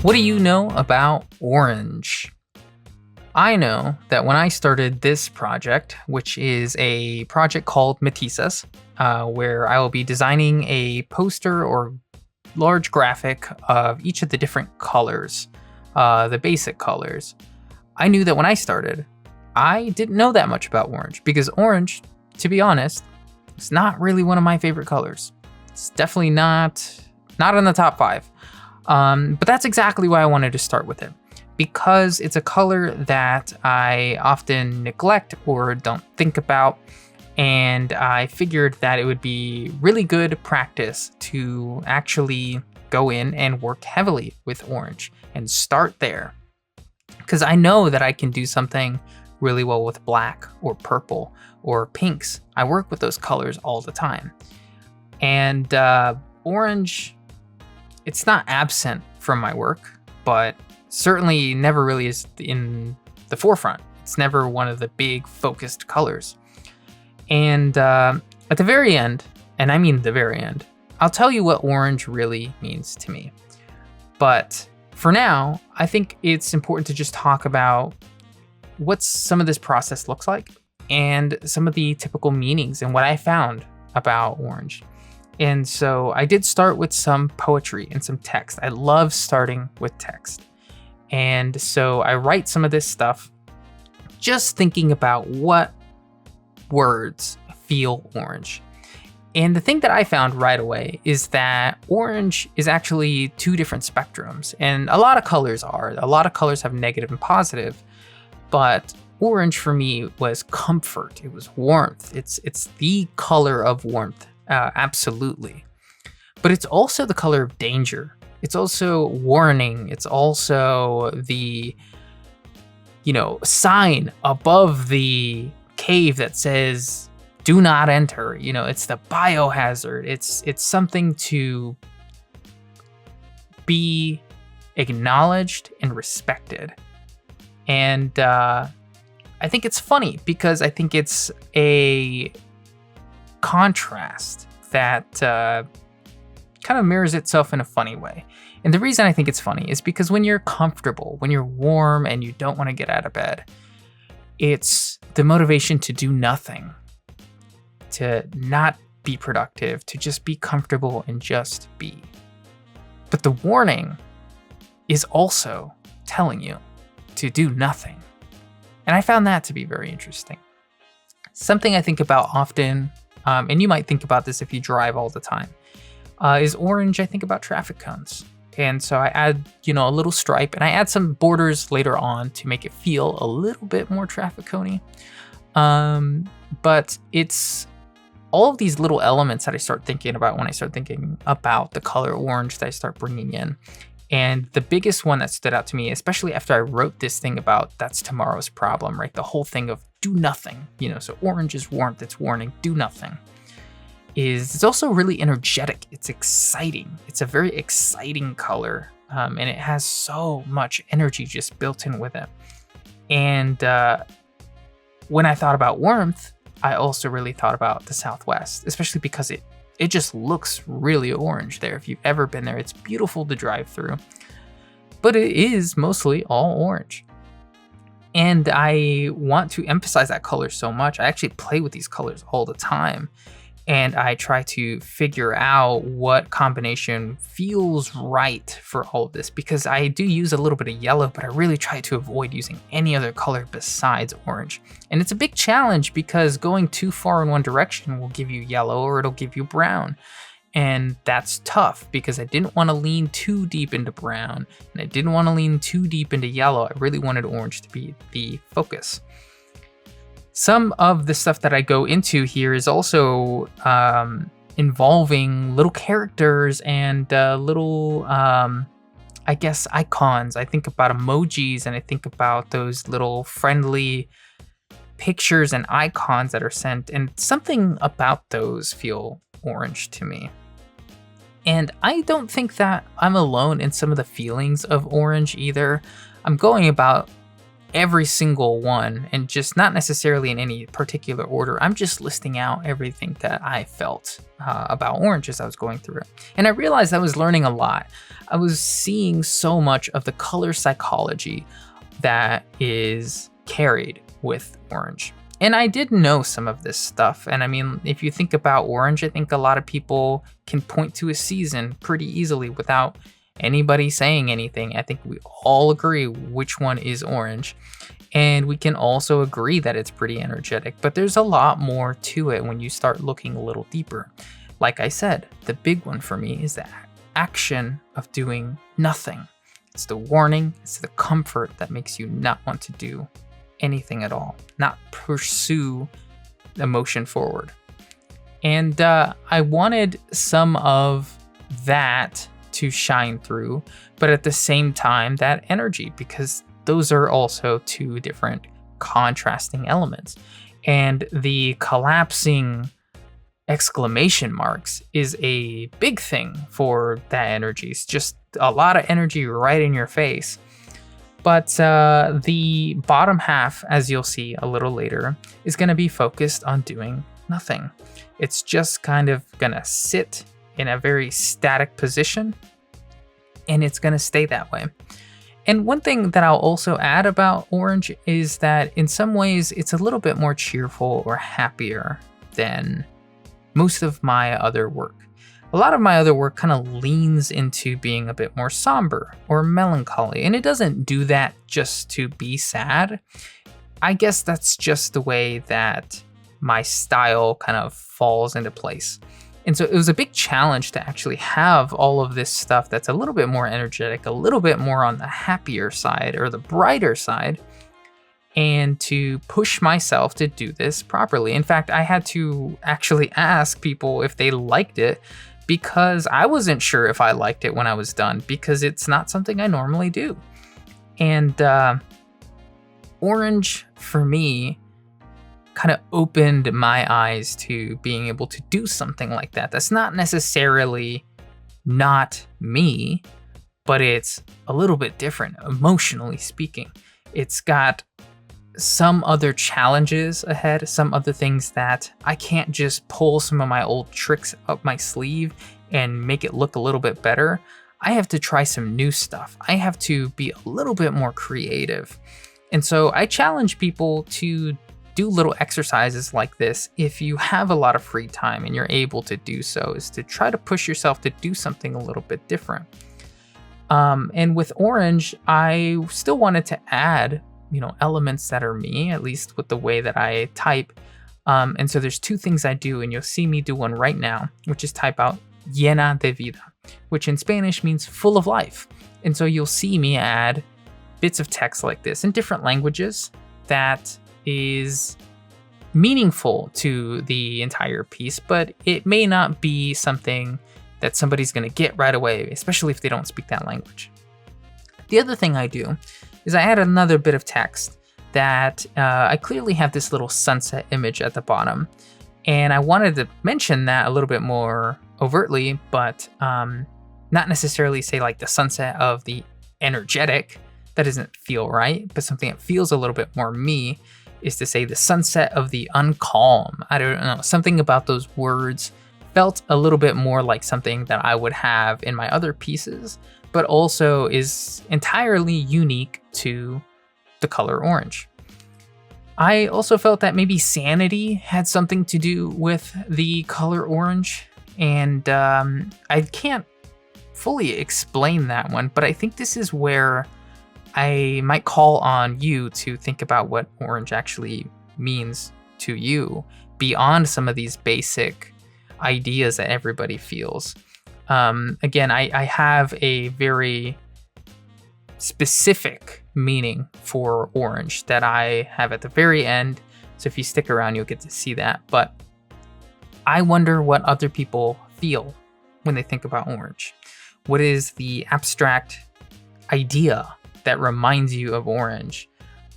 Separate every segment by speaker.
Speaker 1: What do you know about orange? I know that when I started this project, which is a project called MATIZ, where I will be designing a poster or large graphic of each of the different colors, the basic colors. I knew that when I started, I didn't know that much about orange because orange, to be honest, is not really one of my favorite colors. It's definitely not in the top 5. But that's exactly why I wanted to start with it, because it's a color that I often neglect or don't think about, and I figured that it would be really good practice to actually go in and work heavily with orange and start there. Because I know that I can do something really well with black or purple or pinks. I work with those colors all the time. And orange, it's not absent from my work, but certainly never really is in the forefront. It's never one of the big focused colors. And at the very end, and I mean the very end, I'll tell you what orange really means to me. But for now, I think it's important to just talk about what some of this process looks like and some of the typical meanings and what I found about orange. And so I did start with some poetry and some text. I love starting with text. And so I write some of this stuff just thinking about what words feel orange. And the thing that I found right away is that orange is actually 2 different spectrums. And a lot of colors are. A lot of colors have negative and positive. But orange for me was comfort. It was warmth. It's the color of warmth. Absolutely. But it's also the color of danger. It's also warning. It's also the, sign above the cave that says, do not enter. It's the biohazard. It's something to be acknowledged and respected. And I think it's funny because I think it's a contrast that kind of mirrors itself in a funny way. And the reason I think it's funny is because when you're comfortable, when you're warm and you don't want to get out of bed, it's the motivation to do nothing, to not be productive, to just be comfortable and just be. But the warning is also telling you to do nothing. And I found that to be very interesting. Something I think about often, and you might think about this if you drive all the time, is orange. I think about traffic cones. And so I add, a little stripe, and I add some borders later on to make it feel a little bit more traffic coney. But it's all of these little elements that I start thinking about when I start thinking about the color orange that I start bringing in. And the biggest one that stood out to me, especially after I wrote this thing about that's tomorrow's problem, right? The whole thing of do nothing, so orange is warmth, it's warning, do nothing. It's also really energetic. It's exciting. It's a very exciting color. And it has so much energy just built in with it. And when I thought about warmth, I also really thought about the Southwest, especially because it just looks really orange there. If you've ever been there, it's beautiful to drive through, but it is mostly all orange. And I want to emphasize that color so much. I actually play with these colors all the time. And I try to figure out what combination feels right for all of this, because I do use a little bit of yellow, but I really try to avoid using any other color besides orange. And it's a big challenge because going too far in one direction will give you yellow or it'll give you brown. And that's tough because I didn't want to lean too deep into brown and I didn't want to lean too deep into yellow. I really wanted orange to be the focus. Some of the stuff that I go into here is also involving little characters and little, icons. I think about emojis and I think about those little friendly pictures and icons that are sent, and something about those feel orange to me. And I don't think that I'm alone in some of the feelings of orange either. I'm going about every single one, and just not necessarily in any particular order. I'm just listing out everything that I felt about orange as I was going through it. And I realized I was learning a lot. I was seeing so much of the color psychology that is carried with orange. And I did know some of this stuff. And I mean, if you think about orange, I think a lot of people can point to a season pretty easily without anybody saying anything. I think we all agree which one is orange. And we can also agree that it's pretty energetic, but there's a lot more to it when you start looking a little deeper. Like I said, the big one for me is the action of doing nothing. It's the warning, it's the comfort that makes you not want to do anything at all, not pursue the motion forward. And I wanted some of that to shine through, but at the same time, that energy, because those are also two different contrasting elements. And the collapsing exclamation marks is a big thing for that energy. It's just a lot of energy right in your face. But the bottom half, as you'll see a little later, is going to be focused on doing nothing. It's just kind of going to sit in a very static position, and it's going to stay that way. And one thing that I'll also add about orange is that in some ways it's a little bit more cheerful or happier than most of my other work. A lot of my other work kind of leans into being a bit more somber or melancholy, and it doesn't do that just to be sad. I guess that's just the way that my style kind of falls into place. And so it was a big challenge to actually have all of this stuff that's a little bit more energetic, a little bit more on the happier side or the brighter side, and to push myself to do this properly. In fact, I had to actually ask people if they liked it, because I wasn't sure if I liked it when I was done, because it's not something I normally do. And orange, for me, kind of opened my eyes to being able to do something like that. That's not necessarily not me, but it's a little bit different, emotionally speaking. It's got some other challenges ahead, some other things that I can't just pull some of my old tricks up my sleeve and make it look a little bit better. I have to try some new stuff. I have to be a little bit more creative. And so I challenge people to do little exercises like this if you have a lot of free time and you're able to do so, is to try to push yourself to do something a little bit different. And with orange, I still wanted to add, elements that are me, at least with the way that I type. And so there's two things I do, and you'll see me do one right now, which is type out llena de vida, which in Spanish means full of life. And so you'll see me add bits of text like this in different languages that is meaningful to the entire piece, but it may not be something that somebody's going to get right away, especially if they don't speak that language. The other thing I do is I add another bit of text that I clearly have this little sunset image at the bottom, and I wanted to mention that a little bit more overtly, but not necessarily say like the sunset of the energetic. That doesn't feel right, but something that feels a little bit more me is to say the sunset of the uncalm. I don't know, something about those words felt a little bit more like something that I would have in my other pieces, but also is entirely unique to the color orange. I also felt that maybe sanity had something to do with the color orange, and I can't fully explain that one, but I think this is where I might call on you to think about what orange actually means to you beyond some of these basic ideas that everybody feels. Again, I have a very specific meaning for orange that I have at the very end. So if you stick around, you'll get to see that. But I wonder what other people feel when they think about orange. What is the abstract idea that reminds you of orange?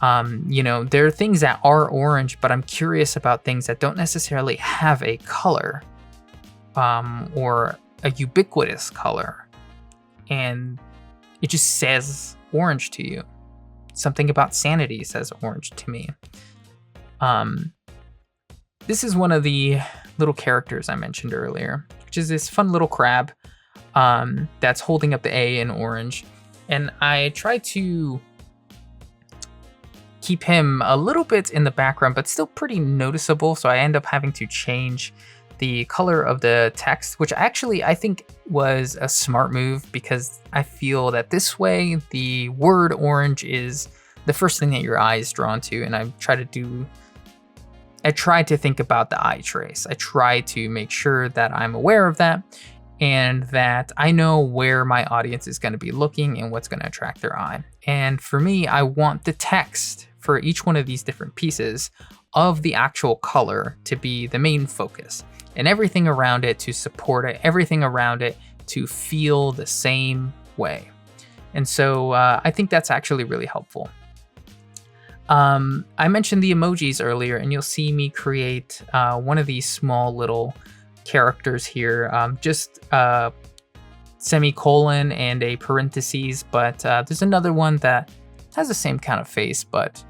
Speaker 1: There are things that are orange, but I'm curious about things that don't necessarily have a color or a ubiquitous color, and it just says orange to you. Something about sanity says orange to me. This is one of the little characters I mentioned earlier, which is this fun little crab that's holding up the A in orange. And I try to keep him a little bit in the background, but still pretty noticeable. So I end up having to change the color of the text, which actually I think was a smart move, because I feel that this way the word orange is the first thing that your eye is drawn to. And I try to think about the eye trace. I try to make sure that I'm aware of that and that I know where my audience is going to be looking and what's going to attract their eye. And for me, I want the text for each one of these different pieces of the actual color to be the main focus, and everything around it to support it, everything around it to feel the same way. And so I think that's actually really helpful. I mentioned the emojis earlier, and you'll see me create one of these small little characters here, just a semicolon and a parentheses, but there's another one that has the same kind of face, but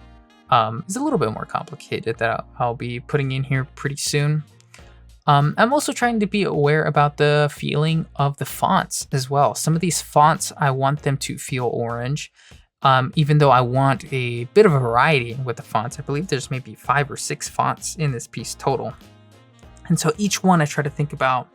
Speaker 1: is a little bit more complicated that I'll be putting in here pretty soon. I'm also trying to be aware about the feeling of the fonts as well. Some of these fonts, I want them to feel orange, even though I want a bit of a variety with the fonts. I believe there's maybe 5 or 6 fonts in this piece total. And so each one I try to think about,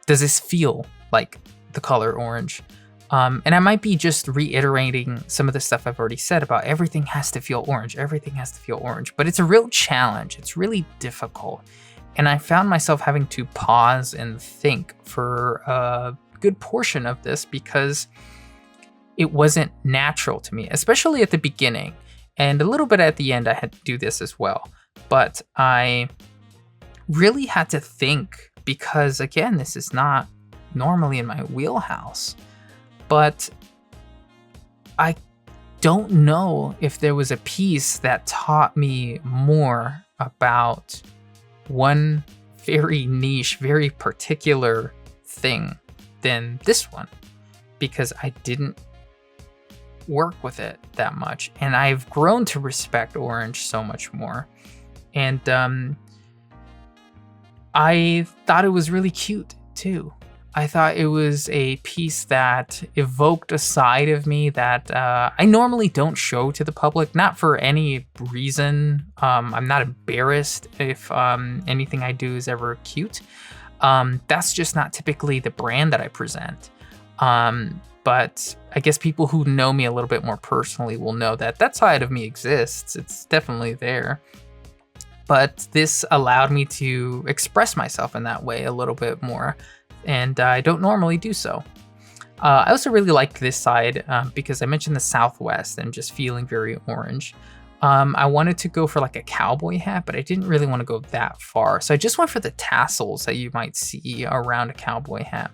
Speaker 1: does this feel like the color orange? And I might be just reiterating some of the stuff I've already said about everything has to feel orange, everything has to feel orange, but it's a real challenge. It's really difficult. And I found myself having to pause and think for a good portion of this because it wasn't natural to me, especially at the beginning. And a little bit at the end, I had to do this as well. But I really had to think because, again, this is not normally in my wheelhouse. But I don't know if there was a piece that taught me more about one very niche, very particular thing than this one, because I didn't work with it that much. And I've grown to respect orange so much more. And I thought it was really cute too. I thought it was a piece that evoked a side of me that I normally don't show to the public, not for any reason. I'm not embarrassed if anything I do is ever cute. That's just not typically the brand that I present. But I guess people who know me a little bit more personally will know that that side of me exists. It's definitely there. But this allowed me to express myself in that way a little bit more. And I don't normally do so. I also really like this side because I mentioned the Southwest and just feeling very orange. I wanted to go for like a cowboy hat, but I didn't really want to go that far. So I just went for the tassels that you might see around a cowboy hat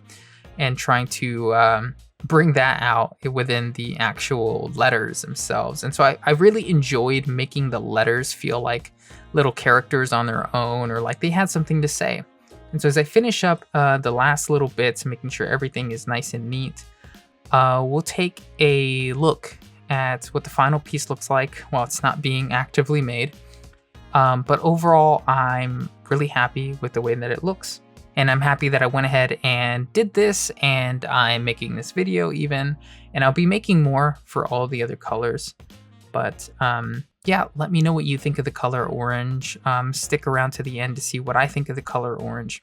Speaker 1: and trying to bring that out within the actual letters themselves. And so I really enjoyed making the letters feel like little characters on their own, or like they had something to say. And so as I finish up the last little bits, making sure everything is nice and neat, we'll take a look at what the final piece looks like while it's not being actively made. But overall, I'm really happy with the way that it looks. And I'm happy that I went ahead and did this, and I'm making this video even, and I'll be making more for all the other colors. But yeah, let me know what you think of the color orange. Stick around to the end to see what I think of the color orange.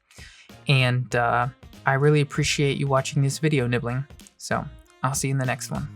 Speaker 1: And I really appreciate you watching this video, Nibbling. So I'll see you in the next one.